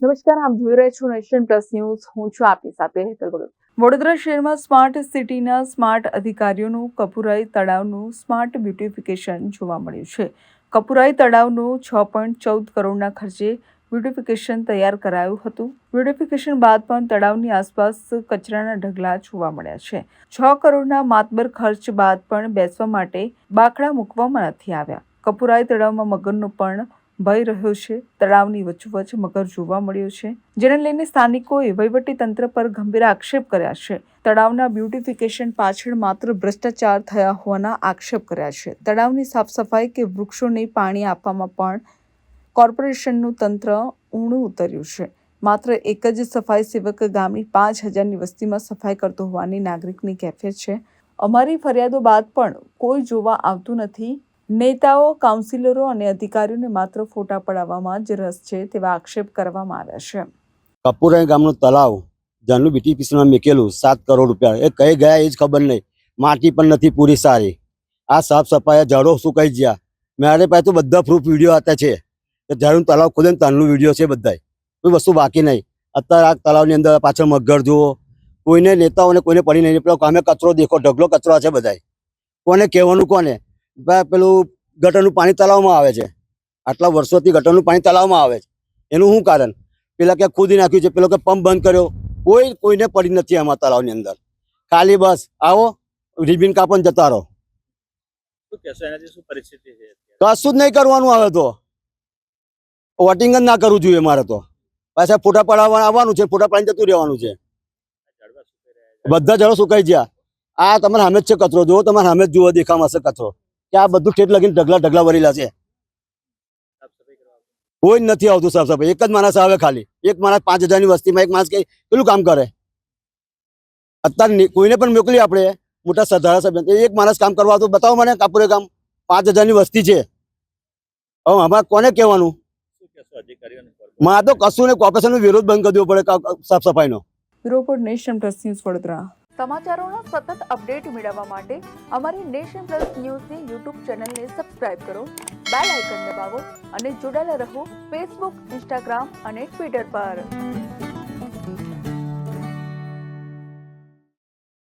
નમસ્કાર, આપ જોઈ રહ્યા છો નેશન પ્લસ ન્યૂઝ. હું છું આપની સાથે હેતલ ભગત. વડોદરા શહેરમાં સ્માર્ટ સિટીના સ્માર્ટ અધિકારીઓનું કપુરાઈ તળાવનું સ્માર્ટ બ્યુટિફિકેશન જોવા મળ્યું છે. કપુરાઈ તળાવનું 6.14 કરોડના ખર્ચે બ્યુટિફિકેશન તૈયાર કરાયું હતું. બ્યુટિફિકેશન બાદ પણ તળાવની આસપાસ કચરાના ઢગલા જોવા મળ્યા છે. 6 કરોડના માતબર ખર્ચ બાદ પણ બેસવા માટે બાકડા મૂકવામાં નથી આવ્યા. કપુરાઈ તળાવમાં મગરનો પણ ભય રહ્યો છે. તળાવની વચ્ચોવચ્ચ મગર જોવા મળ્યો છે, જેને લઈને સ્થાનિકોએ વહીવટીતંત્ર પર ગંભીર આક્ષેપ કર્યા છે. તળાવના બ્યુટિફિકેશન પાછળ માત્ર ભ્રષ્ટાચાર થયા હોવાના આક્ષેપ કર્યા છે. તળાવની સાફ સફાઈ કે વૃક્ષોને પાણી આપવામાં પણ કોર્પોરેશનનું તંત્ર ઊણું ઉતર્યું છે. માત્ર એક જ સફાઈ સેવક ગામની 5,000ની વસ્તીમાં સફાઈ કરતો હોવાની નાગરિકની કેફિયત છે. અમારી ફરિયાદો બાદ પણ કોઈ જોવા આવતું નથી. નેતાઓ, કાઉન્સિલરો અને અધિકારીઓને માત્ર ફોટા પડાવવામાં જ રસ છે તેવા આક્ષેપ કરવામાં આવ્યા છે. કપુરાઈ ગામનું તળાવ જેનું બ્યુટિફિકેશનમાં મૂકેલું 7 કરોડ રૂપિયા એ કઈ ગયા એ જ ખબર નહીં. માટી પણ નથી પૂરી સારી. આ સાફ સફાઈ ઝાડો સુકાઈ ગયા. મારે પાસે તો બધા પ્રૂફ વિડીયો હતા છે. ઝાડનું તળાવ ખોદે તળનું વિડીયો છે બધા. કોઈ વસ્તુ બાકી નહીં. અત્યારે આ તળાવની અંદર પાછળ મગર જુઓ. કોઈને નેતાઓને કોઈને પડી નહીં. પેલો અમે કચરો દેખો ઢગલો કચરો છે બધા. કોને કહેવાનું કોને? પેલું ગટરનું પાણી તળાવમાં આવે છે. આટલા વર્ષોથી ગટરનું પાણી તળાવમાં આવે છે. એનું શું કારણ? પેલા કે ખોદી નાખ્યું છે, પેલો કે પંપ બંધ કર્યો. કોઈને પડી નથી આમાં તળાવની અંદર. ખાલી બસ આવો રિબિન કાપન જતા રહો. કશું જ નહીં કરવાનું આવે તો વોટિંગ જ ના કરવું જોઈએ. મારે તો પાછા ફોટા પડાવવા આવવાનું છે, ફોટા પાડીને જતું રહેવાનું છે. બધા ઝાડો સુકાઈ ગયા. આ તમારે સામે જ છે કચરો. જુઓ, તમારે સામે જ જુઓ, દેખામાં હશે કચરો કે આ બધું ઠેઠ લગીને ઢગલા ભરેલા છે. કોઈ નથી આવતું સાફ સફાઈ. એક જ માણસ આવે ખાલી. એક માણસ 5,000ની વસ્તીમાં એક માણસ કે પેલું કામ કરે. અત્યારે કોઈને પણ મોકલી આપણે મોટા ધારાસભ્ય, એક માણસ કામ કરવા તો બતાવો મને. કાપુરે ગામ 5,000ની વસ્તી છે. હવે અમારે કોને કહેવાનું? મારે તો કશું ને કોર્પોરેશનનો વિરોધ બંધ કરી દેવો પડે સાફ સફાઈનો. Report nation plus news Vadodara. સમાચારોના સતત અપડેટ મેળવવા માટે અમારી નેશન પ્લસ ન્યૂઝની યુટ્યુબ ચેનલને સબસ્ક્રાઇબ કરો, બેલ આઇકન દબાવો અને જોડાયેલા રહો ફેસબુક, ઇન્સ્ટાગ્રામ અને ટ્વિટર પર.